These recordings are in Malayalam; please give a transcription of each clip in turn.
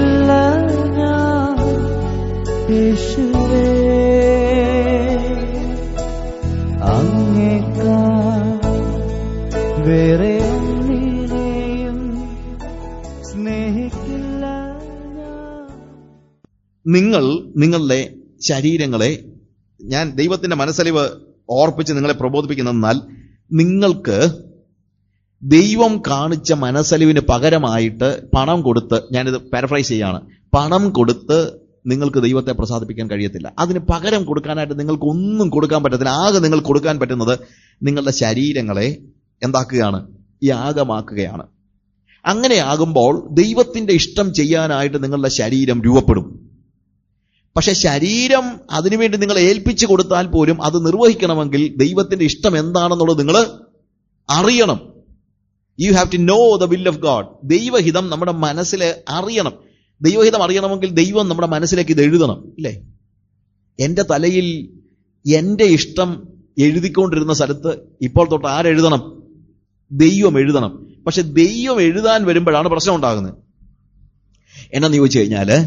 സ്നേഹിക്കില്ല ഞാൻ യേശുവേ, അങ്ങേക്കാൾ വേറെ ഒന്നിനെയും സ്നേഹിക്കില്ല ഞാൻ. നിങ്ങൾ നിങ്ങളുടെ ശരീരങ്ങളെ, ഞാൻ ദൈവത്തിന്റെ മനസ്സലിവ് ഓർപ്പിച്ച് നിങ്ങളെ പ്രബോധിപ്പിക്കുന്നെന്നാൽ, നിങ്ങൾക്ക് ദൈവം കാണിച്ച മനസ്സലിവിന് പകരമായിട്ട് പണം കൊടുത്ത്, ഞാനിത് പാരഫ്രൈസ് ചെയ്യാണ്, പണം കൊടുത്ത് നിങ്ങൾക്ക് ദൈവത്തെ പ്രസാദിപ്പിക്കാൻ കഴിയത്തില്ല. അതിന് പകരം കൊടുക്കാനായിട്ട് നിങ്ങൾക്ക് ഒന്നും കൊടുക്കാൻ പറ്റത്തില്ല. ആകെ നിങ്ങൾ കൊടുക്കാൻ പറ്റുന്നത് നിങ്ങളുടെ ശരീരങ്ങളെ എന്താക്കുകയാണ്? യാഗമാക്കുകയാണ്. അങ്ങനെയാകുമ്പോൾ ദൈവത്തിന്റെ ഇഷ്ടം ചെയ്യാനായിട്ട് നിങ്ങളുടെ ശരീരം രൂപപ്പെടും. പക്ഷെ ശരീരം അതിനുവേണ്ടി നിങ്ങൾ ഏൽപ്പിച്ചു കൊടുത്താൽ പോലും അത് നിർവഹിക്കണമെങ്കിൽ ദൈവത്തിന്റെ ഇഷ്ടം എന്താണെന്നുള്ളത് നിങ്ങൾ അറിയണം. You have to know the will of God. ദൈവഹിതം നമ്മുടെ മനസ്സിൽ അറിയണം. ദൈവഹിതം അറിയണമെങ്കിൽ ദൈവം നമ്മുടെ മനസ്സിലേക്ക് ഇത് എഴുതണം, ഇല്ലേ? എന്റെ തലയിൽ എന്റെ ഇഷ്ടം എഴുതിക്കൊണ്ടിരുന്ന സ്ഥലത്ത് ഇപ്പോൾ തൊട്ട് ആരെഴുതണം? ദൈവം എഴുതണം. പക്ഷെ ദൈവം എഴുതാൻ വരുമ്പോഴാണ് പ്രശ്നം ഉണ്ടാകുന്നത്. എന്നാന്ന് ചോദിച്ചു കഴിഞ്ഞാല്,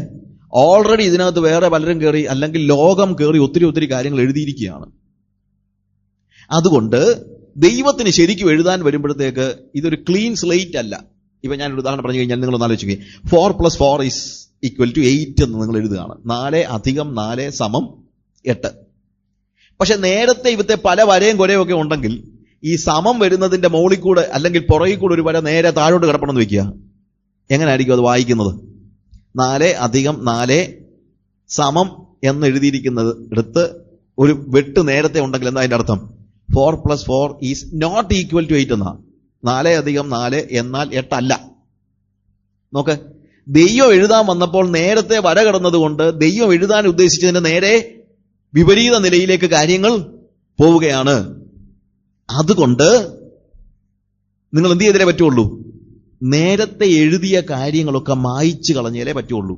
ഓൾറെഡി ഇതിനകത്ത് വേറെ പലരും കയറി, അല്ലെങ്കിൽ ലോകം കയറി ഒത്തിരി കാര്യങ്ങൾ എഴുതിയിരിക്കുകയാണ്. അതുകൊണ്ട് ദൈവത്തിന് ശരിക്കും എഴുതാൻ വരുമ്പോഴത്തേക്ക് ഇതൊരു ക്ലീൻ സ്ലേറ്റ് അല്ല. ഇപ്പൊ ഞാനൊരു ഉദാഹരണം പറഞ്ഞു കഴിഞ്ഞാൽ നിങ്ങൾ ഒന്ന് ആലോചിക്കുക. 4 + 4 = 8 എന്ന് നിങ്ങൾ എഴുതുകയാണ്. 4 + 4 = 8. പക്ഷെ നേരത്തെ ഇവത്തെ പല വരയും കുരയും ഒക്കെ ഉണ്ടെങ്കിൽ ഈ സമം വരുന്നതിന്റെ മുകളിൽ കൂടെ അല്ലെങ്കിൽ പുറകിൽ കൂടെ ഒരു വര നേരെ താഴോട്ട് കിടപ്പണമെന്ന് വെക്കുക. എങ്ങനെയായിരിക്കും അത് വായിക്കുന്നത്? 4 + 4 = എന്ന് എഴുതിയിരിക്കുന്നത് എടുത്ത് ഒരു വെട്ട് നേരത്തെ ഉണ്ടെങ്കിൽ എന്താ അതിന്റെ അർത്ഥം? 4 + 4 is not equal to 8 എന്നാ. 4 + 4 എന്നാൽ 8 അല്ല. നോക്ക്, ദൈവം എഴുതാൻ വന്നപ്പോൾ നേരത്തെ വര കിടന്നത് കൊണ്ട് ദൈവം എഴുതാൻ ഉദ്ദേശിച്ചതിന്റെ നേരെ വിപരീത നിലയിലേക്ക് കാര്യങ്ങൾ പോവുകയാണ്. അതുകൊണ്ട് നിങ്ങൾ എന്ത് ചെയ്തേ പറ്റുള്ളൂ? നേരത്തെ എഴുതിയ കാര്യങ്ങളൊക്കെ മായ്ച്ചു കളഞ്ഞാലേ പറ്റുള്ളൂ.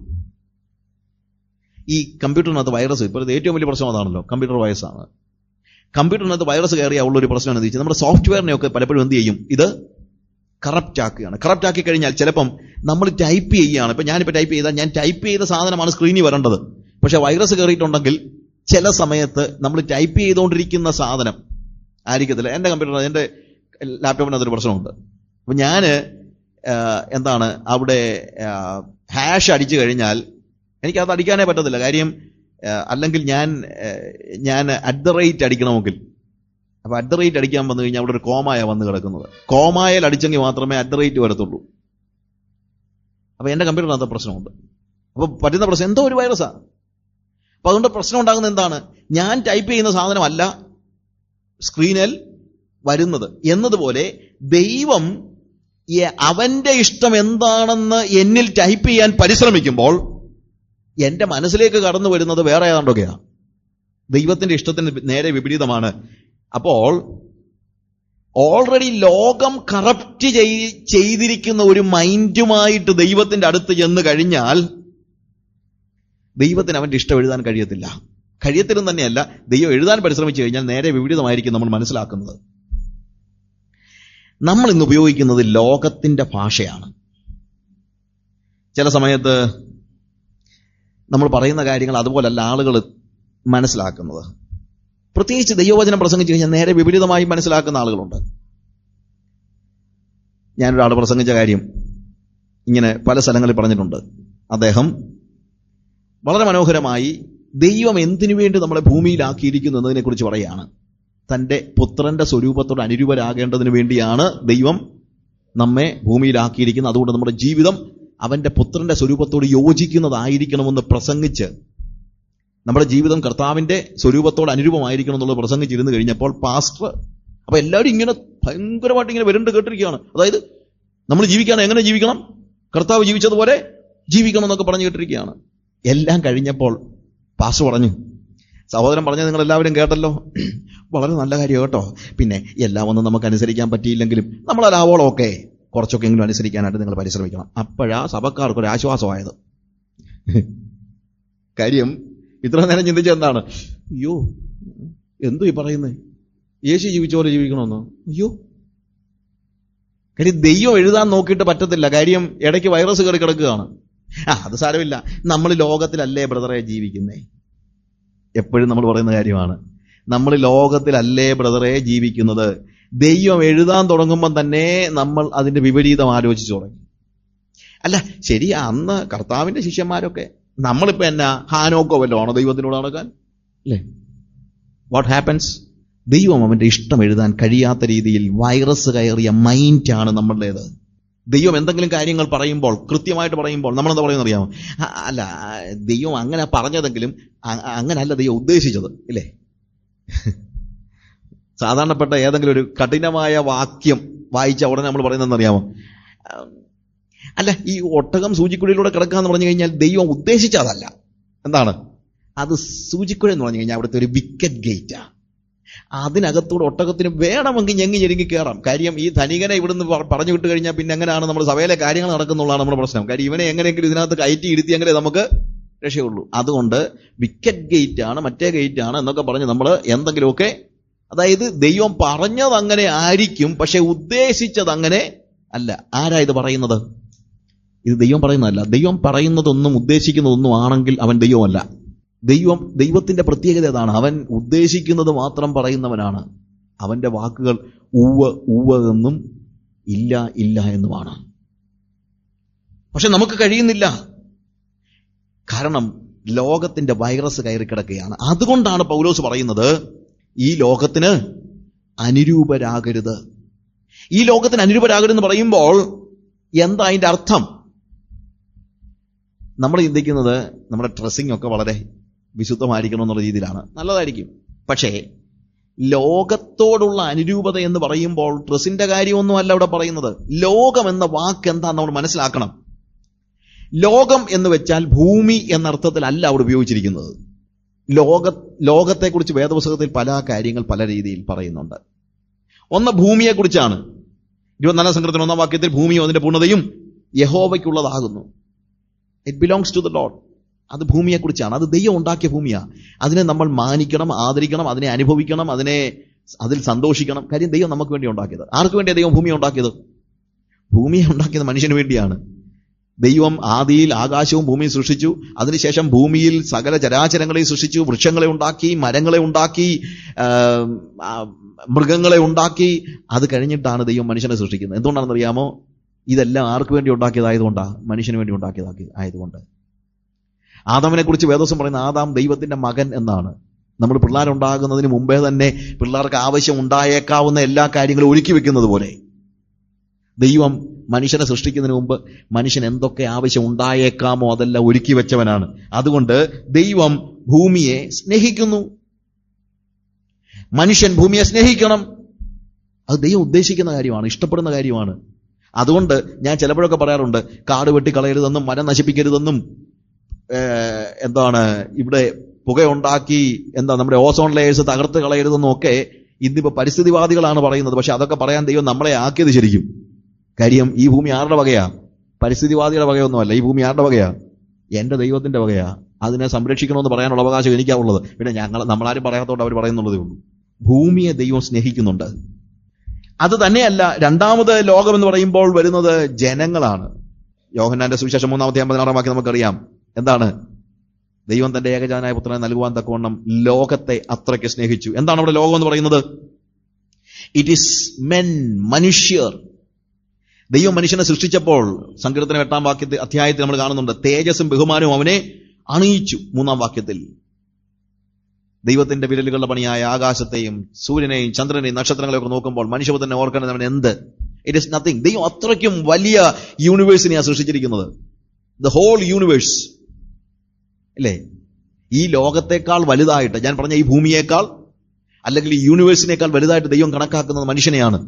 ഈ കമ്പ്യൂട്ടറിനകത്ത് വൈറസ്, ഇപ്പോൾ ഏറ്റവും വലിയ പ്രശ്നം അതാണല്ലോ, കമ്പ്യൂട്ടർ വൈറസാണ്. കമ്പ്യൂട്ടറിനകത്ത് വൈറസ് കയറിയ ഉള്ളൊരു പ്രശ്നം എന്ന് വെച്ചാൽ നമ്മുടെ സോഫ്റ്റ്വെയറിനെയൊക്കെ പലപ്പോഴും എന്ത് ചെയ്യും? ഇത് കറപ്റ്റ് ആക്കുകയാണ്. കറപ്റ്റ് ആക്കി കഴിഞ്ഞാൽ ചിലപ്പം നമ്മൾ ടൈപ്പ് ചെയ്യുകയാണ്. ഇപ്പം ഞാനിപ്പോൾ ടൈപ്പ് ചെയ്താൽ ഞാൻ ടൈപ്പ് ചെയ്ത സാധനമാണ് സ്ക്രീനിൽ വരേണ്ടത്. പക്ഷെ വൈറസ് കയറിയിട്ടുണ്ടെങ്കിൽ ചില സമയത്ത് നമ്മൾ ടൈപ്പ് ചെയ്തുകൊണ്ടിരിക്കുന്ന സാധനം ആയിരിക്കത്തില്ല. എൻ്റെ കമ്പ്യൂട്ടറിന്, എൻ്റെ ലാപ്ടോപ്പിനകത്തൊരു പ്രശ്നമുണ്ട്. അപ്പം ഞാൻ അവിടെ ഹാഷ് അടിച്ചു കഴിഞ്ഞാൽ എനിക്കത് അടിക്കാനേ പറ്റത്തില്ല. കാര്യം അല്ലെങ്കിൽ ഞാൻ @ അടിക്കണമെങ്കിൽ, അപ്പൊ @ അടിക്കാൻ വന്നു കഴിഞ്ഞാൽ അവിടെ ഒരു കോമായ വന്ന് കിടക്കുന്നത്. കോമായിൽ അടിച്ചെങ്കിൽ മാത്രമേ @ വരത്തുള്ളൂ. അപ്പൊ എന്റെ കമ്പ്യൂട്ടറിനകത്ത് പ്രശ്നമുണ്ട്. അപ്പൊ പറ്റുന്ന പ്രശ്നം എന്തോ ഒരു വൈറസാ. അപ്പൊ അതുകൊണ്ട് പ്രശ്നം ഉണ്ടാകുന്നത് എന്താണ്? ഞാൻ ടൈപ്പ് ചെയ്യുന്ന സാധനമല്ല സ്ക്രീനിൽ വരുന്നത്. എന്നതുപോലെ ദൈവം അവന്റെ ഇഷ്ടം എന്താണെന്ന് എന്നിൽ ടൈപ്പ് ചെയ്യാൻ പരിശ്രമിക്കുമ്പോൾ എന്റെ മനസ്സിലേക്ക് കടന്നു വരുന്നത് വേറെ ഏതാണ്ടൊക്കെയാണ്. ദൈവത്തിന്റെ ഇഷ്ടത്തിന് നേരെ വിപരീതമാണ്. അപ്പോൾ ഓൾറെഡി ലോകം കറപ്റ്റ് ചെയ്തിരിക്കുന്ന ഒരു മൈൻഡുമായിട്ട് ദൈവത്തിന്റെ അടുത്ത് ചെന്ന് കഴിഞ്ഞാൽ ദൈവത്തിന് അവന്റെ ഇഷ്ടം എഴുതാൻ കഴിയത്തില്ല. കഴിയത്തില്ലെന്ന് തന്നെയല്ല, ദൈവം എഴുതാൻ പരിശ്രമിച്ചു കഴിഞ്ഞാൽ നേരെ വിപരീതമായിരിക്കും നമ്മൾ മനസ്സിലാക്കുന്നത്. നമ്മൾ ഇന്ന് ഉപയോഗിക്കുന്നത് ലോകത്തിന്റെ ഭാഷയാണ്. ചില സമയത്ത് നമ്മൾ പറയുന്ന കാര്യങ്ങൾ അതുപോലല്ല ആളുകൾ മനസ്സിലാക്കുന്നത്. പ്രത്യേകിച്ച് ദൈവവചനം പ്രസംഗിച്ചു കഴിഞ്ഞാൽ നേരെ വിപരീതമായി മനസ്സിലാക്കുന്ന ആളുകളുണ്ട്. ഞാനൊരാൾ പ്രസംഗിച്ച കാര്യം ഇങ്ങനെ പല സ്ഥലങ്ങളിൽ പറഞ്ഞിട്ടുണ്ട്. അദ്ദേഹം വളരെ മനോഹരമായി ദൈവം എന്തിനു വേണ്ടി നമ്മളെ ഭൂമിയിലാക്കിയിരിക്കുന്നു എന്നതിനെ കുറിച്ച് പറയുകയാണ്. തൻ്റെ പുത്രന്റെ സ്വരൂപത്തോട് അനുരൂപരാകേണ്ടതിന് വേണ്ടിയാണ് ദൈവം നമ്മെ ഭൂമിയിലാക്കിയിരിക്കുന്നത്. അതുകൊണ്ട് നമ്മുടെ ജീവിതം അവന്റെ പുത്രന്റെ സ്വരൂപത്തോട് യോജിക്കുന്നതായിരിക്കണമെന്ന് പ്രസംഗിച്ച്, നമ്മുടെ ജീവിതം കർത്താവിന്റെ സ്വരൂപത്തോട് അനുരൂപമായിരിക്കണം എന്നുള്ളത് പ്രസംഗിച്ചിരുന്നു കഴിഞ്ഞപ്പോൾ പാസ്റ്റർ, അപ്പൊ എല്ലാവരും ഇങ്ങനെ ഭയങ്കരമായിട്ട് ഇങ്ങനെ വരുന്നുണ്ട് കേട്ടിരിക്കുകയാണ്. അതായത് നമ്മൾ ജീവിക്കുകയാണ്, എങ്ങനെ ജീവിക്കണം? കർത്താവ് ജീവിച്ചതുപോലെ ജീവിക്കണം എന്നൊക്കെ പറഞ്ഞു കേട്ടിരിക്കുകയാണ്. എല്ലാം കഴിഞ്ഞപ്പോൾ പാസ്റ്റർ പറഞ്ഞു, സഹോദരൻ പറഞ്ഞത് നിങ്ങൾ എല്ലാവരും കേട്ടല്ലോ, വളരെ നല്ല കാര്യം കേട്ടോ. പിന്നെ എല്ലാം ഒന്നും നമുക്ക് അനുസരിക്കാൻ പറ്റിയില്ലെങ്കിലും നമ്മളാവോളമൊക്കെ കുറച്ചൊക്കെ എങ്കിലും അനുസരിക്കാനായിട്ട് നിങ്ങൾ പരിശ്രമിക്കണം. അപ്പോഴാ സഭക്കാർക്കൊരു ആശ്വാസമായത്. കാര്യം ഇത്ര നേരം ചിന്തിച്ച എന്താണ്? അയ്യോ, എന്തോ ഈ പറയുന്നത്, യേശു ജീവിച്ച പോലെ ജീവിക്കണമെന്നോ? അയ്യോ, കാര്യം ദൈവം എഴുതാൻ നോക്കിയിട്ട് പറ്റത്തില്ല. കാര്യം ഇടയ്ക്ക് വൈറസ് കയറി കിടക്കുകയാണ്. അത് സാരമില്ല, നമ്മൾ ലോകത്തിലല്ലേ ബ്രദറെ ജീവിക്കുന്നേ. എപ്പോഴും നമ്മൾ പറയുന്ന കാര്യമാണ്, നമ്മൾ ലോകത്തിലല്ലേ ബ്രദറെ ജീവിക്കുന്നത്. ദൈവം എഴുതാൻ തുടങ്ങുമ്പോൾ തന്നെ നമ്മൾ അതിന്റെ വിപരീതം ആലോചിച്ചു തുടങ്ങി. അല്ല ശരി, അന്ന് കർത്താവിന്റെ ശിഷ്യന്മാരൊക്കെ, നമ്മളിപ്പോ എന്നാ ഹാനോക്കോ വല്ലതാണോ ദൈവത്തിനോട് നടക്കാൻ? അല്ലേ? What happens? ദൈവം അവന്റെ ഇഷ്ടം എഴുതാൻ കഴിയാത്ത രീതിയിൽ വൈറസ് കയറിയ മൈൻഡാണ് നമ്മളുടേത്. ദൈവം എന്തെങ്കിലും കാര്യങ്ങൾ പറയുമ്പോൾ, കൃത്യമായിട്ട് പറയുമ്പോൾ നമ്മളെന്താ പറയുന്നത് അറിയാമോ? അല്ല, ദൈവം അങ്ങനെ പറഞ്ഞതെങ്കിലും അങ്ങനല്ല ദൈവം ഉദ്ദേശിച്ചത്, ഇല്ലേ? സാധാരണപ്പെട്ട ഏതെങ്കിലും ഒരു കഠിനമായ വാക്യം വായിച്ച ഉടനെ നമ്മൾ പറയുന്നതെന്ന് അറിയാമോ? അല്ല, ഈ ഒട്ടകം സൂചിക്കുഴയിലൂടെ കിടക്കാന്ന് പറഞ്ഞു കഴിഞ്ഞാൽ ദൈവം ഉദ്ദേശിച്ചതല്ല. എന്താണ് അത്? സൂചിക്കുഴ എന്ന് പറഞ്ഞു കഴിഞ്ഞാൽ അവിടുത്തെ ഒരു വിക്കറ്റ് ഗേറ്റാ. അതിനകത്തൂടെ ഒട്ടകത്തിന് വേണമെങ്കിൽ ഞെങ്ങി ഞെരുങ്ങി കയറാം. കാര്യം ഈ ധനികനെ ഇവിടുന്ന് പറഞ്ഞു വിട്ട് കഴിഞ്ഞാൽ പിന്നെ എങ്ങനെയാണ് നമ്മുടെ സഭയിലെ കാര്യങ്ങൾ നടക്കുന്നുള്ളതാണ് നമ്മുടെ പ്രശ്നം. കാര്യം ഇവനെ എങ്ങനെയെങ്കിലും ഇതിനകത്ത് കയറ്റി ഇരുത്തിയെങ്കിലേ നമുക്ക് രക്ഷയുള്ളൂ. അതുകൊണ്ട് വിക്കറ്റ് ഗേറ്റ് ആണ്, മറ്റേ ഗേറ്റ് ആണ് എന്നൊക്കെ പറഞ്ഞ് നമ്മൾ എന്തെങ്കിലുമൊക്കെ, അതായത് ദൈവം പറഞ്ഞത് അങ്ങനെ ആയിരിക്കും, പക്ഷെ ഉദ്ദേശിച്ചത് അങ്ങനെ അല്ല. ആരാ ഇത് പറയുന്നത്? ഇത് ദൈവം പറയുന്നതല്ല. ദൈവം പറയുന്നതൊന്നും ഉദ്ദേശിക്കുന്നതൊന്നും ആണെങ്കിൽ അവൻ ദൈവമല്ല. ദൈവത്തിന്റെ പ്രത്യേകത അതാണ്, അവൻ ഉദ്ദേശിക്കുന്നത് മാത്രം പറയുന്നവനാണ്. അവന്റെ വാക്കുകൾ ഉവ്വ് ഉവ്വ് എന്നും ഇല്ല ഇല്ല എന്നുമാണ്. പക്ഷെ നമുക്ക് കഴിയുന്നില്ല, കാരണം ലോകത്തിന്റെ വൈറസ് കയറി കിടക്കുകയാണ്. അതുകൊണ്ടാണ് പൗലോസ് പറയുന്നത്, ഈ ലോകത്തിന് അനുരൂപരാകരുത്. ഈ ലോകത്തിന് അനുരൂപരാകരുതെന്ന് പറയുമ്പോൾ എന്താ അതിന്റെ അർത്ഥം? നമ്മൾ ചിന്തിക്കുന്നത് നമ്മുടെ ഡ്രസ്സിംഗ് ഒക്കെ വളരെ വിശുദ്ധമായിരിക്കണം എന്നുള്ള രീതിയിലാണ്. നല്ലതായിരിക്കും. പക്ഷേ ലോകത്തോടുള്ള അനുരൂപത എന്ന് പറയുമ്പോൾ ഡ്രസ്സിന്റെ കാര്യമൊന്നുമല്ല അവിടെ പറയുന്നത്. ലോകം എന്ന വാക്ക് എന്താന്ന് നമ്മൾ മനസ്സിലാക്കണം. ലോകം എന്ന് വെച്ചാൽ ഭൂമി എന്ന അർത്ഥത്തിലല്ല അവിടെ ഉപയോഗിച്ചിരിക്കുന്നത്. ലോകത്തെക്കുറിച്ച് വേദപുസ്തകത്തിൽ പല കാര്യങ്ങൾ പല രീതിയിൽ പറയുന്നുണ്ട്. ഒന്ന് ഭൂമിയെക്കുറിച്ചാണ്. 24 സങ്കീർത്തനം 1 വാക്യത്തിൽ ഭൂമിയും അതിന്റെ പൂർണ്ണതയും യഹോവയ്ക്കുള്ളതാകുന്നു. It belongs to the lord. അത് ഭൂമിയെക്കുറിച്ചാണ്. അത് ദൈവം ഉണ്ടാക്കിയ ഭൂമിയാണ്. അതിനെ നമ്മൾ മാനിക്കണം, ആദരിക്കണം, അതിനെ അനുഭവിക്കണം, അതിൽ സന്തോഷിക്കണം. കാര്യം ദൈവം നമുക്ക് വേണ്ടി ഉണ്ടാക്കിയത്. ആർക്ക് വേണ്ടിയാണ് ദൈവം ഭൂമിയെ ഉണ്ടാക്കിയത്? ഭൂമിയെ ഉണ്ടാക്കിയത് മനുഷ്യന് വേണ്ടിയാണ്. ദൈവം ആദിയിൽ ആകാശവും ഭൂമിയും സൃഷ്ടിച്ചു. അതിനുശേഷം ഭൂമിയിൽ സകല ചരാചരങ്ങളെ സൃഷ്ടിച്ചു. വൃക്ഷങ്ങളെ ഉണ്ടാക്കി, മരങ്ങളെ ഉണ്ടാക്കി, മൃഗങ്ങളെ ഉണ്ടാക്കി. അത് കഴിഞ്ഞിട്ടാണ് ദൈവം മനുഷ്യനെ സൃഷ്ടിക്കുന്നത്. എന്തുകൊണ്ടാണെന്ന് അറിയാമോ? ഇതെല്ലാം ആർക്ക് വേണ്ടി ഉണ്ടാക്കിയതായതുകൊണ്ടാണ്, മനുഷ്യന് വേണ്ടി ആയതുകൊണ്ട്. ആദാമിനെ കുറിച്ച് വേദോസം പറയുന്ന ആദാം ദൈവത്തിന്റെ മകൻ എന്നാണ്. നമ്മൾ പിള്ളേരുണ്ടാകുന്നതിന് മുമ്പേ തന്നെ പിള്ളേർക്ക് ആവശ്യം ഉണ്ടായേക്കാവുന്ന എല്ലാ കാര്യങ്ങളും ഒരുക്കി വെക്കുന്നത് പോലെ ദൈവം മനുഷ്യനെ സൃഷ്ടിക്കുന്നതിന് മുമ്പ് മനുഷ്യൻ എന്തൊക്കെ ആവശ്യം ഉണ്ടായേക്കാമോ അതെല്ലാം ഒരുക്കി വെച്ചവനാണ്. അതുകൊണ്ട് ദൈവം ഭൂമിയെ സ്നേഹിക്കുന്നു. മനുഷ്യൻ ഭൂമിയെ സ്നേഹിക്കണം. അത് ദൈവം ഉദ്ദേശിക്കുന്ന കാര്യമാണ്, ഇഷ്ടപ്പെടുന്ന കാര്യമാണ്. അതുകൊണ്ട് ഞാൻ ചിലപ്പോഴൊക്കെ പറയാറുണ്ട്, കാട് വെട്ടിക്കളയരുതെന്നും മരം നശിപ്പിക്കരുതെന്നും ഇവിടെ പുകയുണ്ടാക്കി നമ്മുടെ ഓസോൺ ലെയേഴ്സ് തകർത്ത് കളയരുതെന്നും ഒക്കെ ഇന്നിപ്പോ പരിസ്ഥിതിവാദികളാണ് പറയുന്നത്. പക്ഷെ അതൊക്കെ പറയാൻ ദൈവം നമ്മളെ ആക്കിയത് ശരിക്കും. കാര്യം ഈ ഭൂമി ആരുടെ വകയാ? പരിസ്ഥിതിവാദികളുടെ വകയൊന്നുമല്ല. ഈ ഭൂമി ആരുടെ വകയാ? എന്റെ ദൈവത്തിന്റെ വകയാ. അതിനെ സംരക്ഷിക്കണമെന്ന് പറയാനുള്ള അവകാശം എനിക്കാവുള്ളത്. പിന്നെ നമ്മളാരും പറയാത്തതുകൊണ്ട് അവർ പറയുന്നുള്ളതേ ഉള്ളൂ. ഭൂമിയെ ദൈവം സ്നേഹിക്കുന്നുണ്ട്. അത് തന്നെയല്ല, രണ്ടാമത് ലോകം എന്ന് പറയുമ്പോൾ വരുന്നത് ജനങ്ങളാണ്. യോഹന്നാന്റെ സുവിശേഷം 3:16 വാക്യം നമുക്കറിയാം. എന്താണ്? ദൈവം തന്റെ ഏകജാതനായ പുത്രനെ നൽകുവാൻ തക്കവണ്ണം ലോകത്തെ അത്രയ്ക്ക് സ്നേഹിച്ചു. എന്താണ് അവിടെ ലോകം എന്ന് പറയുന്നത്? ഇറ്റ് ഈസ് മെൻ, മനുഷ്യർ. ദൈവം മനുഷ്യനെ സൃഷ്ടിച്ചപ്പോൾ സങ്കീർത്തനം 8 അധ്യായത്തിൽ നമ്മൾ കാണുന്നുണ്ട്, തേജസ്സും ബഹുമാനവും അവനെ അണിയിച്ചു. 3 വാക്യത്തിൽ ദൈവത്തിന്റെ വിരലുകളുടെ പണിയായ ആകാശത്തെയും സൂര്യനെയും ചന്ദ്രനെയും നക്ഷത്രങ്ങളെയും ഒക്കെ നോക്കുമ്പോൾ മനുഷ്യപുത്രനെ ഓർക്കേണ്ടവൻ എന്ത്? It is nothing. ദൈവം അത്രയ്ക്കും വലിയ യൂണിവേഴ്സിനെയാണ് സൃഷ്ടിച്ചിരിക്കുന്നത്. ദ ഹോൾ യൂണിവേഴ്സ്, അല്ലേ? ഈ ലോകത്തെക്കാൾ വലുതായിട്ട്, ഞാൻ പറഞ്ഞ ഈ ഭൂമിയേക്കാൾ അല്ലെങ്കിൽ ഈ യൂണിവേഴ്സിനേക്കാൾ വലുതായിട്ട് ദൈവം കണക്കാക്കുന്നത് മനുഷ്യനെയാണ്.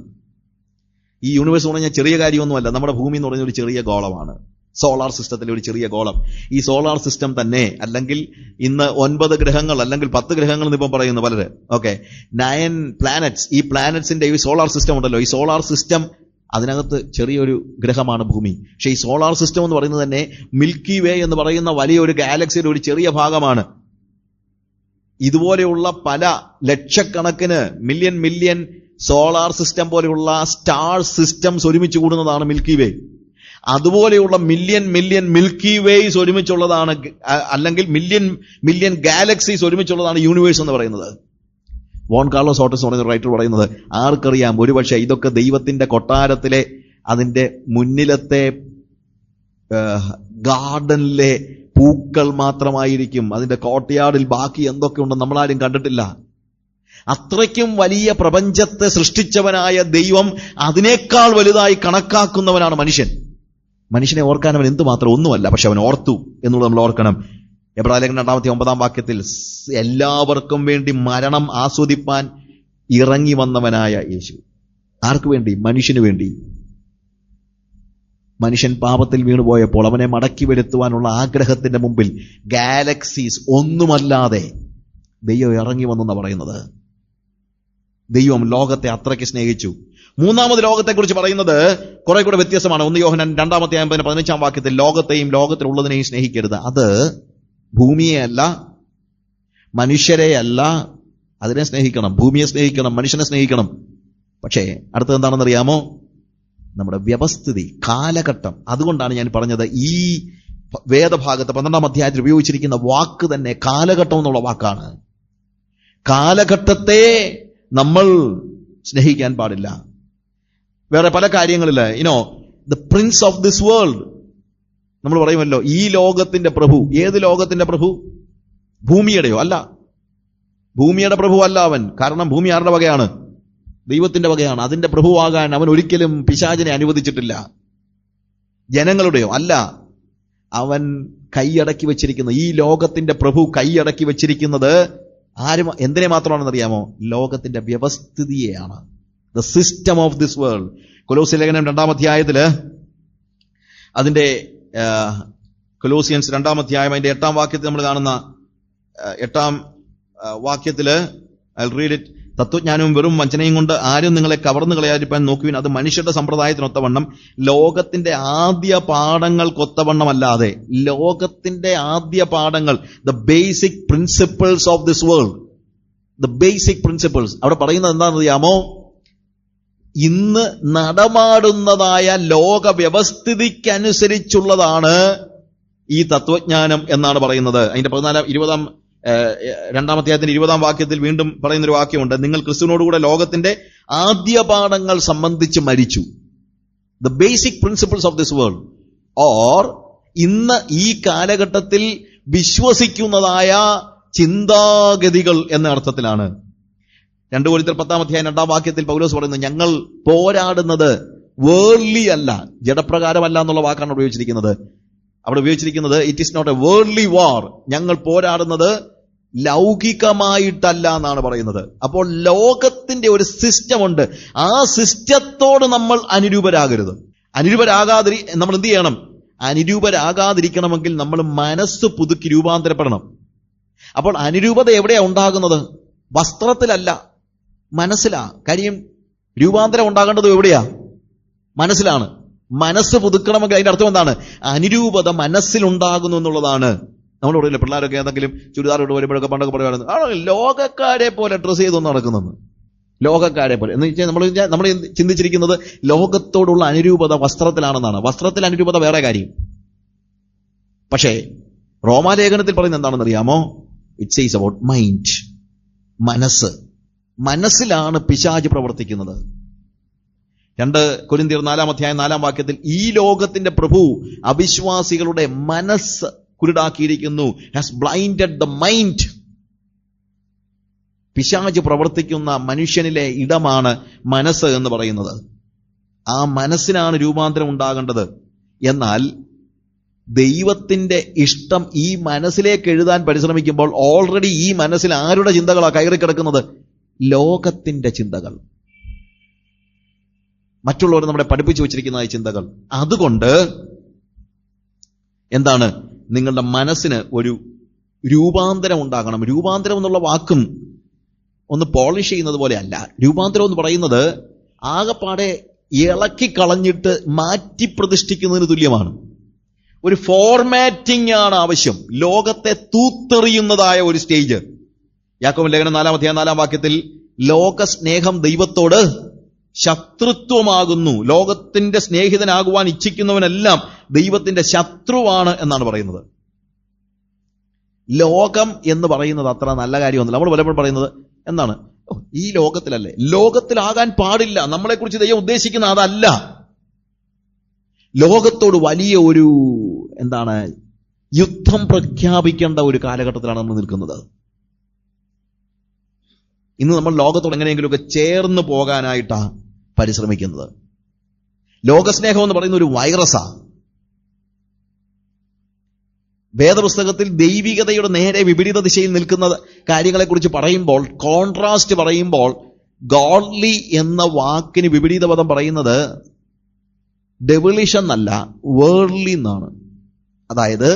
ഈ യൂണിവേഴ്സ് എന്ന് പറഞ്ഞാൽ ചെറിയ കാര്യമൊന്നുമല്ല. നമ്മുടെ ഭൂമി എന്ന് പറഞ്ഞ ഒരു ചെറിയ ഗോളമാണ്. സോളാർ സിസ്റ്റത്തിലെ ഒരു ചെറിയ ഗോളം. ഈ സോളാർ സിസ്റ്റം തന്നെ, അല്ലെങ്കിൽ ഇന്ന് 9 ഗ്രഹങ്ങൾ അല്ലെങ്കിൽ 10 ഗ്രഹങ്ങൾ എന്നിപ്പം പറയുന്നു പലര്. 9 പ്ലാനറ്റ്സ്. ഈ പ്ലാനറ്റ്സിന്റെ ഈ സോളാർ സിസ്റ്റം ഉണ്ടല്ലോ, ഈ സോളാർ സിസ്റ്റം അതിനകത്ത് ചെറിയൊരു ഗ്രഹമാണ് ഭൂമി. പക്ഷെ ഈ സോളാർ സിസ്റ്റം എന്ന് പറയുന്നത് തന്നെ മിൽക്കി വേ എന്ന് പറയുന്ന വലിയൊരു ഗാലക്സിയുടെ ഒരു ചെറിയ ഭാഗമാണ്. ഇതുപോലെയുള്ള പല ലക്ഷക്കണക്കിന് മില്യൺ സോളാർ സിസ്റ്റം പോലെയുള്ള സ്റ്റാർ സിസ്റ്റംസ് ഒരുമിച്ച് കൂടുന്നതാണ് മിൽക്കി വേ. അതുപോലെയുള്ള മില്യൺ മിൽക്കി വേസ് ഒരുമിച്ചുള്ളതാണ്, അല്ലെങ്കിൽ മില്യൺ ഗാലക്സീസ് ഒരുമിച്ചുള്ളതാണ് യൂണിവേഴ്സ് എന്ന് പറയുന്നത്. വോൺ കാർലോസ് ഓട്ടസ് പറയുന്ന റൈറ്റർ പറയുന്നത്, ആർക്കറിയാം, ഒരുപക്ഷെ ഇതൊക്കെ ദൈവത്തിന്റെ കൊട്ടാരത്തിലെ അതിന്റെ മുന്നിലത്തെ ഗാർഡനിലെ പൂക്കൾ മാത്രമായിരിക്കും. അതിന്റെ കോട്ടയാടിൽ ബാക്കി എന്തൊക്കെ ഉണ്ടെന്ന് നമ്മളാരും കണ്ടിട്ടില്ല. അത്രയ്ക്കും വലിയ പ്രപഞ്ചത്തെ സൃഷ്ടിച്ചവനായ ദൈവം അതിനേക്കാൾ വലുതായി കണക്കാക്കുന്നവനാണ് മനുഷ്യൻ. മനുഷ്യനെ ഓർക്കാൻ അവൻ എന്തുമാത്രം ഒന്നുമല്ല, പക്ഷെ അവൻ ഓർത്തു എന്നുള്ളത് നമ്മൾ ഓർക്കണം. എബ്രായലേഖനം 2-9 വാക്യത്തിൽ എല്ലാവർക്കും വേണ്ടി മരണം ആസ്വദിപ്പാൻ ഇറങ്ങി വന്നവനായ യേശു. ആർക്ക് വേണ്ടി? മനുഷ്യന് വേണ്ടി. മനുഷ്യൻ പാപത്തിൽ വീണുപോയപ്പോൾ അവനെ മടക്കി വരുത്തുവാനുള്ള ആഗ്രഹത്തിന്റെ മുമ്പിൽ ഗാലക്സീസ് ഒന്നുമല്ലാതെ ദൈവം ഇറങ്ങി വന്നെന്നാണ് പറയുന്നത്. ദൈവം ലോകത്തെ അത്രയ്ക്ക് സ്നേഹിച്ചു. മൂന്നാമത് ലോകത്തെക്കുറിച്ച് പറയുന്നത് കുറെ കൂടെ വ്യത്യസ്തമാണ്. 1 യോഹന്നാൻ 2-15 വാക്യത്തിൽ ലോകത്തെയും ലോകത്തിലുള്ളതിനെയും സ്നേഹിക്കരുത്. അത് ഭൂമിയെയല്ല, മനുഷ്യരെയല്ല, അതിനെ സ്നേഹിക്കണം. ഭൂമിയെ സ്നേഹിക്കണം, മനുഷ്യനെ സ്നേഹിക്കണം. പക്ഷേ അടുത്തത് എന്താണെന്നറിയാമോ? നമ്മുടെ വ്യവസ്ഥിതി, കാലഘട്ടം. അതുകൊണ്ടാണ് ഞാൻ പറഞ്ഞത് ഈ വേദഭാഗത്ത് 12-ാം അധ്യായത്തിൽ ഉപയോഗിച്ചിരിക്കുന്ന വാക്ക് തന്നെ കാലഘട്ടം എന്നുള്ള വാക്കാണ്. കാലഘട്ടത്തെ നമ്മൾ സ്നേഹിക്കാൻ പാടില്ല. വേറെ പല കാര്യങ്ങളില് the Prince of this world നമ്മൾ പറയുമല്ലോ, ഈ ലോകത്തിന്റെ പ്രഭു. ഏത് ലോകത്തിന്റെ പ്രഭു? ഭൂമിയുടെയോ? അല്ല, ഭൂമിയുടെ പ്രഭു അല്ല അവൻ. കാരണം ഭൂമി ആരുടെ വകയാണ്? ദൈവത്തിന്റെ വകയാണ്. അതിന്റെ പ്രഭുവാകാൻ അവൻ ഒരിക്കലും പിശാചിനെ അനുവദിച്ചിട്ടില്ല. ജനങ്ങളുടെയോ? അല്ല, അവൻ കൈയടക്കി വെച്ചിരിക്കുന്നത്, ഈ ലോകത്തിന്റെ പ്രഭു കൈയടക്കി വെച്ചിരിക്കുന്നത് എന്തിനെ മാത്രമാണെന്നറിയാമോ? ലോകത്തിന്റെ വ്യവസ്ഥിതിയെയാണ്. The system of this world. കൊലോസ്യ ലേഖനം 2-ാം അധ്യായത്തില് അതിന്റെ കൊലോസിയൻസ് 2-ാം അധ്യായം അതിന്റെ 8-ാം വാക്യത്തിൽ നമ്മൾ കാണുന്ന 8-ാം വാക്യത്തില് ഐ വിൽ റീഡ് ഇറ്റ്. തത്വജ്ഞാനവും വെറും വഞ്ചനയും കൊണ്ട് ആരും നിങ്ങളെ കവർന്നു കളയാതിരിക്കാൻ നോക്കുവിൻ. അത് മനുഷ്യരുടെ സമ്പ്രദായത്തിനൊത്തവണ്ണം ലോകത്തിന്റെ ആദ്യ പാഠങ്ങൾക്കൊത്തവണ്ണമല്ലാതെ, ലോകത്തിന്റെ ആദ്യ പാഠങ്ങൾ, the basic principles of this world, the basic principles. അവിടെ പറയുന്നത് എന്താണെന്ന് അറിയാമോ? ഇന്ന് നടമാടുന്നതായ ലോക വ്യവസ്ഥിതിക്കനുസരിച്ചുള്ളതാണ് ഈ തത്വജ്ഞാനം എന്നാണ് പറയുന്നത്. അതിന്റെ 2-ാം അധ്യായത്തിന്റെ 20-ാം വാക്യത്തിൽ വീണ്ടും പറയുന്നൊരു വാക്യമുണ്ട്. നിങ്ങൾ ക്രിസ്തുവിനോടുകൂടെ ലോകത്തിന്റെ ആദ്യ പാഠങ്ങൾ സംബന്ധിച്ച് മരിച്ചു. The basic principles of this world. Or ഇന്ന് ഈ കാലഘട്ടത്തിൽ വിശ്വസിക്കുന്നതായ ചിന്താഗതികൾ എന്ന അർത്ഥത്തിലാണ്. 2 കൊരിന്ത്യർ 10-ാം അധ്യായം 2-ാം വാക്യത്തിൽ പൗലോസ് പറയുന്നത്, ഞങ്ങൾ പോരാടുന്നത് വേൾഡ്ലി അല്ല, ജഡപ്രകാരമല്ല എന്നുള്ള വാക്കാണ് ഉപയോഗിച്ചിരിക്കുന്നത്. അവിടെ ഉപയോഗിച്ചിരിക്കുന്നത് it is not a worldly war. ഞങ്ങൾ പോരാടുന്നത് ലൗകികമായിട്ടല്ല എന്നാണ് പറയുന്നത്. അപ്പോൾ ലോകത്തിന്റെ ഒരു സിസ്റ്റം ഉണ്ട്. ആ സിസ്റ്റത്തോട് നമ്മൾ അനുരൂപരാകരുത്. നമ്മൾ എന്ത് ചെയ്യണം? അനുരൂപരാകാതിരിക്കണമെങ്കിൽ നമ്മൾ മനസ്സ് പുതുക്കി രൂപാന്തരപ്പെടണം. അപ്പോൾ അനുരൂപത എവിടെയാ ഉണ്ടാകുന്നത്? വസ്ത്രത്തിലല്ല, മനസ്സിലാ. കാര്യം രൂപാന്തരം ഉണ്ടാകേണ്ടത് എവിടെയാ? മനസ്സിലാണ്. മനസ്സ് പുതുക്കണമെങ്കിൽ അതിന്റെ അർത്ഥം എന്താണ്? അനുരൂപത മനസ്സിലുണ്ടാകുന്നു എന്നുള്ളതാണ്. നമ്മൾ പറയില്ല, പിള്ളേരൊക്കെ ഏതെങ്കിലും ചുരിദാറോട് വരുമ്പോഴൊക്കെ പണ്ടൊക്കെ പറയുന്നത് ലോകക്കാരെ പോലെ ഡ്രസ്സ് ചെയ്തൊന്നും നടക്കുന്നെന്ന്. ലോകക്കാരെ പോലെ എന്ന് വെച്ചാൽ നമ്മൾ ചിന്തിച്ചിരിക്കുന്നത് ലോകത്തോടുള്ള അനുരൂപത വസ്ത്രത്തിലാണെന്നാണ്. വസ്ത്രത്തിൽ അനുരൂപത വേറെ കാര്യം. പക്ഷേ റോമാലേഖനത്തിൽ പറയുന്നത് എന്താണെന്ന് അറിയാമോ? ഇറ്റ് സേസ് അബൌട്ട് മൈൻഡ്, മനസ്സ്. മനസ്സിലാണ് പിശാച് പ്രവർത്തിക്കുന്നത്. 2 കൊരിന്ത്യർ 4-ാം അധ്യായം 4-ാം വാക്യത്തിൽ ഈ ലോകത്തിന്റെ പ്രഭു അവിശ്വാസികളുടെ മനസ്സ് കുരുടാക്കിയിരിക്കുന്നു, ഹാസ് ബ്ലൈൻഡഡ് ദ മൈൻഡ്. പിശാച് പ്രവർത്തിക്കുന്ന മനുഷ്യനിലെ ഇടമാണ് മനസ്സ് എന്ന് പറയുന്നത്. ആ മനസ്സിനാണ് രൂപാന്തരം ഉണ്ടാകേണ്ടത്. എന്നാൽ ദൈവത്തിന്റെ ഇഷ്ടം ഈ മനസ്സിലേക്ക് എഴുതാൻ പരിശ്രമിക്കുമ്പോൾ ഓൾറെഡി ഈ മനസ്സിൽ ആരുടെ ചിന്തകളാണ് കയറി കിടക്കുന്നത്? ലോകത്തിന്റെ ചിന്തകൾ, മറ്റുള്ളവർ നമ്മളെ പഠിപ്പിച്ചു വെച്ചിരിക്കുന്ന ചിന്തകൾ. അതുകൊണ്ട് എന്താണ്? നിങ്ങളുടെ മനസ്സിന് ഒരു രൂപാന്തരം ഉണ്ടാകണം. രൂപാന്തരം എന്നുള്ള വാക്കും ഒന്ന് പോളിഷ് ചെയ്യുന്നത് പോലെ അല്ല. രൂപാന്തരം എന്ന് പറയുന്നത് ആകെപ്പാടെ ഇളക്കി കളഞ്ഞിട്ട് മാറ്റി പ്രതിഷ്ഠിക്കുന്നതിന് തുല്യമാണ്. ഒരു ഫോർമാറ്റിംഗ് ആണ് ആവശ്യം. ലോകത്തെ തൂത്തെറിയുന്നതായ ഒരു സ്റ്റേജ്. യാക്കോബ് ലേഖനം 4-ാം അധ്യായം 4-ാം വാക്യത്തിൽ ലോക സ്നേഹം ദൈവത്തോട് ശത്രുത്വമാകുന്നു. ലോകത്തിന്റെ സ്നേഹിതനാകുവാൻ ഇച്ഛിക്കുന്നവനെല്ലാം ദൈവത്തിന്റെ ശത്രുവാണ് എന്നാണ് പറയുന്നത്. ലോകം എന്ന് പറയുന്നത് അത്ര നല്ല കാര്യമൊന്നുമില്ല. നമ്മൾ പലപ്പോഴും പറയുന്നത് എന്താണ്, ഈ ലോകത്തിലല്ലേ, ലോകത്തിലാകാൻ പാടില്ല. നമ്മളെക്കുറിച്ച് ദൈവം ഉദ്ദേശിക്കുന്ന അതല്ല. ലോകത്തോട് വലിയ ഒരു യുദ്ധം പ്രഖ്യാപിക്കേണ്ട ഒരു കാലഘട്ടത്തിലാണ് നമ്മൾ നിൽക്കുന്നത്. ഇന്ന് നമ്മൾ ലോകത്തോട് എങ്ങനെയെങ്കിലുമൊക്കെ ചേർന്ന് പോകാനായിട്ടാണ് പരിശ്രമിക്കുന്നത്. ലോകസ്നേഹം എന്ന് പറയുന്ന ഒരു വൈറസാ. വേദപുസ്തകത്തിൽ ദൈവികതയുടെ നേരെ വിപരീത ദിശയിൽ നിൽക്കുന്ന കാര്യങ്ങളെക്കുറിച്ച് പറയുമ്പോൾ, കോൺട്രാസ്റ്റ് പറയുമ്പോൾ, ഗോഡ്ലി എന്ന വാക്കിന് വിപരീത പദം പറയുന്നത് ഡെവിളിഷ് എന്നല്ല, വേൾഡ്ലി എന്നാണ്. അതായത്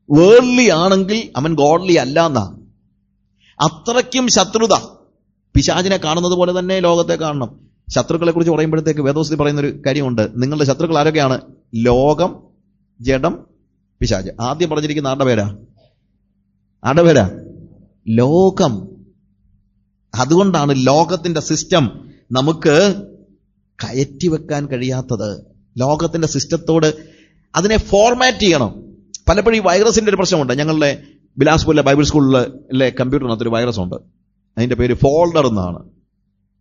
വേൾഡ്ലി ആണെങ്കിൽ അവൻ ഗോഡ്ലി അല്ല എന്നാ. അത്രയ്ക്കും ശത്രുത. പിശാചിനെ കാണുന്നത് പോലെ തന്നെ ലോകത്തെ കാണണം. ശത്രുക്കളെ കുറിച്ച് പറയുമ്പോഴത്തേക്ക് വേദോസ്തി പറയുന്നൊരു കാര്യമുണ്ട്. നിങ്ങളുടെ ശത്രുക്കൾ ആരൊക്കെയാണ്? ലോകം, ജഡം, പിശാച്. ആദ്യം പറഞ്ഞിരിക്കുന്ന ആരുടെ പേരാ? ലോകം. അതുകൊണ്ടാണ് ലോകത്തിന്റെ സിസ്റ്റം നമുക്ക് കയറ്റിവെക്കാൻ കഴിയാത്തത്. ലോകത്തിന്റെ സിസ്റ്റത്തോട് അതിനെ ഫോർമാറ്റ് ചെയ്യണം. പലപ്പോഴും ഈ വൈറസിന്റെ ഒരു പ്രശ്നമുണ്ട്. ഞങ്ങളുടെ ബിലാസ്പൂരിലെ ബൈബിൾ സ്കൂളിലെ കമ്പ്യൂട്ടറിനകത്തൊരു വൈറസ് ഉണ്ട്. അതിന്റെ പേര് ഫോൾഡർ എന്നാണ്.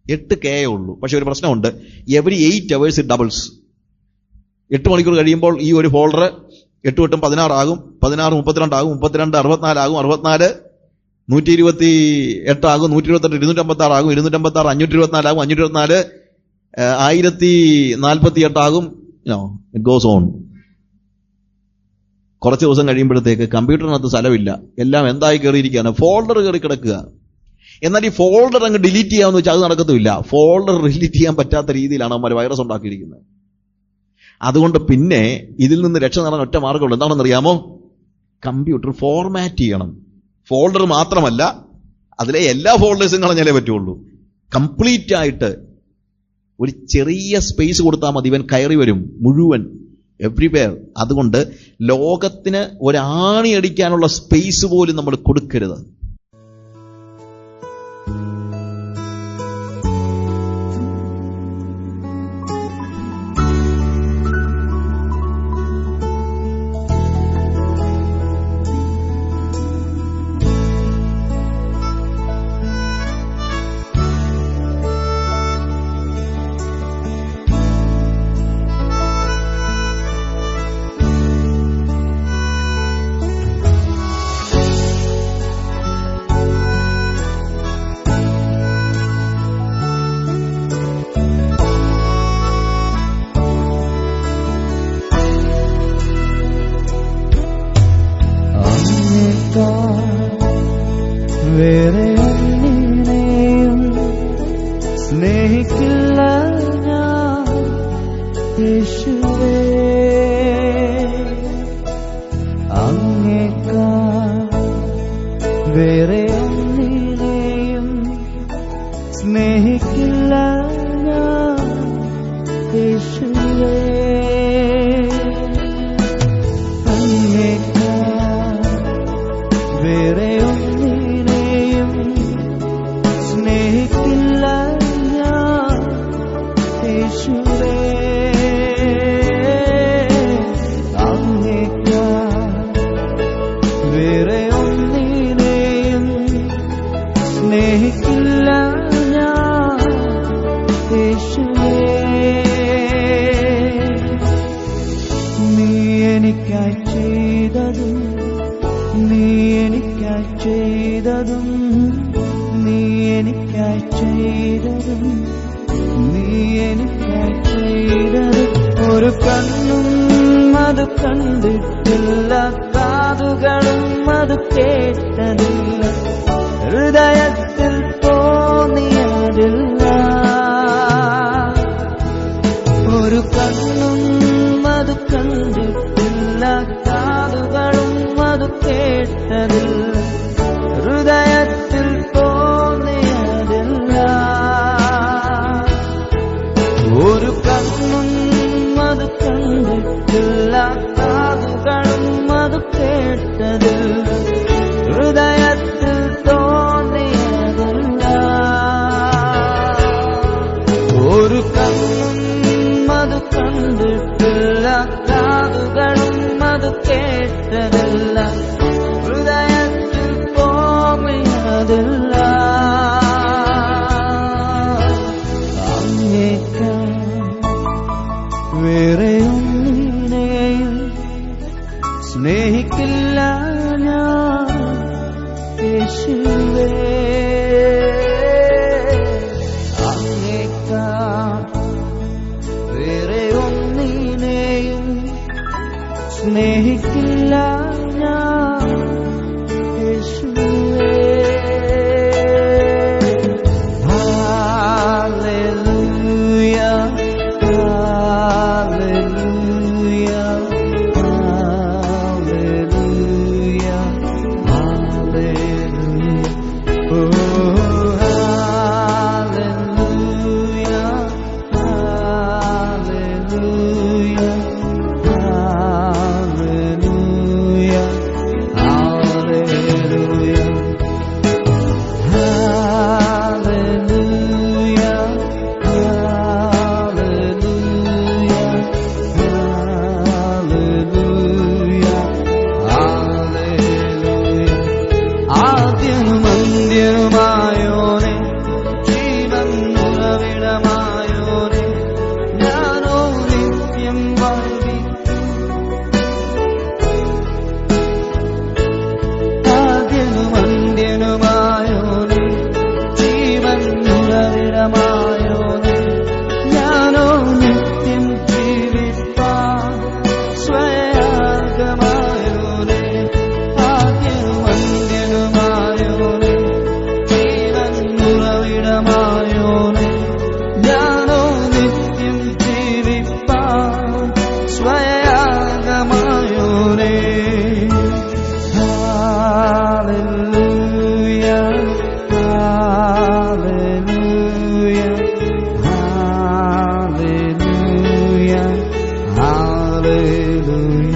8K ഉള്ളൂ. പക്ഷെ ഒരു പ്രശ്നമുണ്ട്. Every 8 hours it doubles. 8 മണിക്കൂർ കഴിയുമ്പോൾ ഈ ഒരു ഫോൾഡർ 8 × 16 ആകും, 16 32 ആകും, 32 64 ആകും, 64 128 ആകും, 128 256 ആകും, 256 524 ആകും, 524 1048 ആകും. It goes on. കുറച്ച് ദിവസം കഴിയുമ്പോഴത്തേക്ക് കമ്പ്യൂട്ടറിനകത്ത് സ്ഥലമില്ല. എല്ലാം എന്തായി കയറിയിരിക്കുകയാണ്? ഫോൾഡർ കയറി കിടക്കുക. എന്നാൽ ഈ ഫോൾഡർ അങ്ങ് ഡിലീറ്റ് ചെയ്യാമെന്ന് വെച്ചാൽ അത് നടക്കത്തുമില്ല. ഫോൾഡർ ഡിലീറ്റ് ചെയ്യാൻ പറ്റാത്ത രീതിയിലാണ് അവന്മാർ വൈറസ് ഉണ്ടാക്കിയിരിക്കുന്നത്. അതുകൊണ്ട് പിന്നെ ഇതിൽ നിന്ന് രക്ഷ നേടാൻ ഒറ്റ മാർഗമുള്ളൂ. എന്താണെന്നറിയാമോ? കമ്പ്യൂട്ടർ ഫോർമാറ്റ് ചെയ്യണം. ഫോൾഡർ മാത്രമല്ല, അതിലെ എല്ലാ ഫോൾഡേഴ്സും കളഞ്ഞാലേ പറ്റുള്ളൂ. കംപ്ലീറ്റ് ആയിട്ട് ഒരു ചെറിയ സ്പേസ് കൊടുത്താൽ മതി, ഇവൻ കയറി വരും മുഴുവൻ, എവ്രിവെയർ. അതുകൊണ്ട് ലോകത്തിന് ഒരാണി അടിക്കാനുള്ള സ്പേസ് പോലും നമ്മൾ കൊടുക്കരുത്. വേറെ ഒന്നിനെയും സ്നേഹിക്കില്ല ഞാൻ യേശുവേ. അങ്ങേക്കാൾ വേറെ ഒന്നിനെയും സ്നേഹിക്കില്ല ഞാൻ യേശുവേ. അങ്ങേക്കാൾ വേറെ ഒന്നിനെയും സ്നേഹിക്കില്ല ഞാൻ യേശുവേ. അങ്ങേക്കാൾ വേറെ ഒന്നിനെയും സ്നേഹിക്കില്ല ഞാൻ യേശുവേ. നീ എനിക്കായി ചെയ്തതും, നീ എനിക്കായി ചെയ്തതും, നീ എനിക്കായി ചെയ്തതും, നീ എനിക്കായി ചെയ്തതും ഒരു കണ്ണും അത് കണ്ടിട്ടില്ല, കാതുകളും അത് കേട്ടതില്ല, ഹൃദയത്തിൽ തോന്നിയതില്ല. ഒരു കണ്ണും അത് കണ്ടിട്ടില്ല, കാതുകളും അത് കേട്ടതില്ല, ഹൃദയത്തിൽ തോന്നിയതില്ല. ഒരു കണ്ണും അത് കണ്ടിട്ടില്ല, കാതുകളും അത് കേട്ടതില്ല, ഹൃദയത്തിൽ തോന്നിയതില്ല. കേട്ടതില്ല, ഹൃദയത്തിൽ തോന്നിയതില്ല. അങ്ങേക്കാൾ വേറെയൊന്നിനെയും സ്നേഹിക്കില്ല ഞാൻ യേശുവേ. അങ്ങേക്കാൾ വേറെയൊന്നിനെയും സ്നേഹിക്കില്ല ഞാൻ യേശുവേ. Hallelujah, hallelujah, hallelujah, hallelujah. ഓ ഹല്ലേലൂയ, ഹല്ലേലൂയ, ഹല്ലേലൂയ, ഹല്ലേലൂയ. ആദ്യനുമന്ത്യനുമായോനെ, ജീവൻ ഉറവിടമായോനെ, ഞാനോ നിത്യം വന്ദിക്കും. ആദ്യനുമന്ത്യനുമായോനെ, ജീവൻ ഉറവിടമായോനെ, ഞാനോ നിത്യം ജീവിപ്പാൻ സ്വയാഗമായോനെ. ആദ്യനുമന്ത്യനുമായോനെ, ജീവൻ ഉറവിടമായോനെ, ഞാനോ നിത്യം ജീവിപ്പാൻ സ്വയാഗമായോനെ. Hallelujah, hallelujah, hallelujah, hallelujah.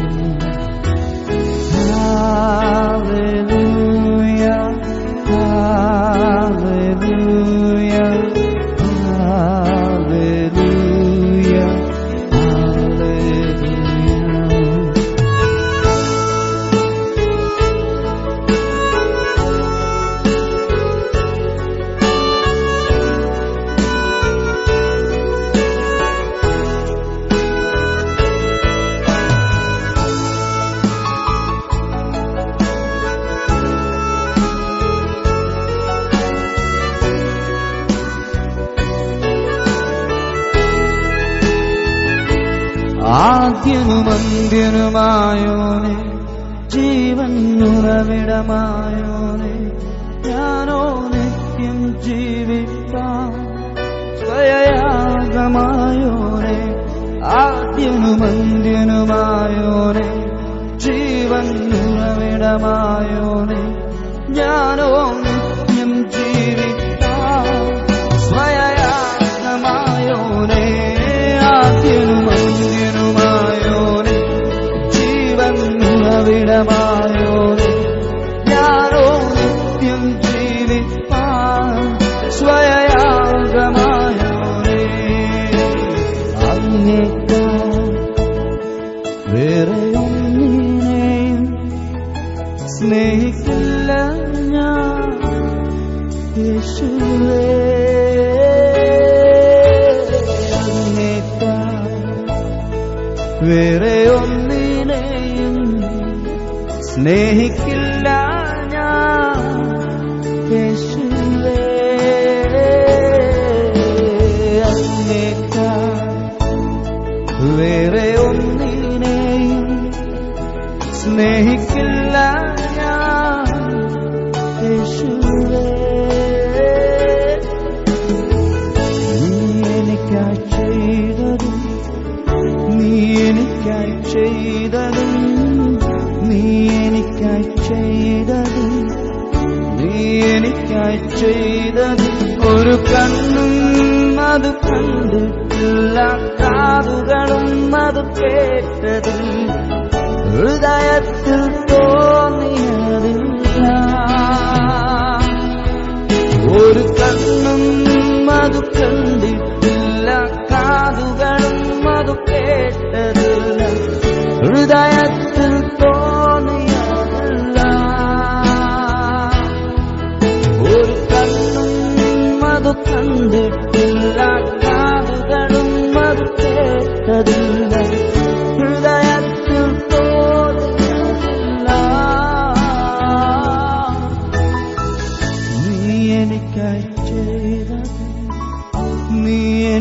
Hallelujah, hallelujah, hallelujah, ആദ്യനുമന്ത്യനുമായോനെ, ജീവൻ ഉറവിടമായോനെ, ഞാനോ നിത്യം ജീവിപ്പാൻ സ്വയാഗമായോനെ. ആദ്യനുമന്ത്യനുമായോനെ, ജീവൻ ഉറവിടമായോനെ, ഞാനോ നിത്യം ജീവിപ്പാൻ സ്വയാഗമായോനെ. ആദ്യനുമന്ത്യനുമായോനെ, ജീവൻ ഉറവിടമായോനെ, ഞാനോ നിത്യം ജീവിപ്പാൻ സ്വയാഗമായോനെ. അങ്ങേക്കാൾ വേറെയൊന്നിനെയും സ്നേഹിക്കില്ല ഞാൻ യേശുവേ. വേറെയൊന്നിനെയും സ്നേഹിക്കില്ല ഞാൻ യേശുവേ. അങ്ങേക്കാൾ വേറെയൊന്നിനെയും സ്നേഹിക്കില്ല ഞാൻ യേശുവേ. നീ എനിക്കായി ചെയ്തതും, നീ എനിക്കായി ചെയ്തതും, നീ എനിക്കായി ചെയ്തതും, നീ എനിക്കായി ചെയ്തതും, ഒരു കണ്ണും അത് കണ്ടിട്ടില്ല, കാതുകളും അത് കേട്ടതും, ഹൃദയത്തിൽ തോന്നിയതില്ല. ഒരു കണ്ണും അത് കണ്ടിട്ടില്ല, കാതുകളും അത് കേട്ടതില്ല, ഹൃദയത്തിൽ തോന്നി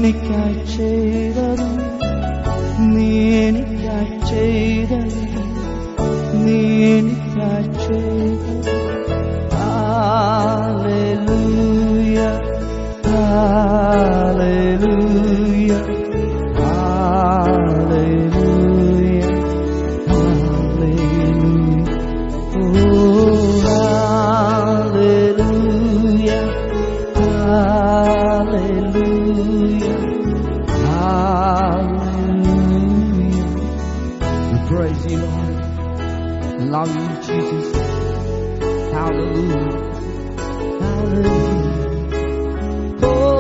എനിക്കായി ചെയ്തതും നീ എനിക്കായി ചെയ്തതും നീ എനിക്കായി ചെയ്തതും ഹല്ലേലൂയ ഹല്ലേലൂയ ഹല്ലേലൂയ ഹല്ലേലൂയ ഓ hallelujah hallelujah hallelujah we praise you Lord love you Jesus hallelujah hallelujah oh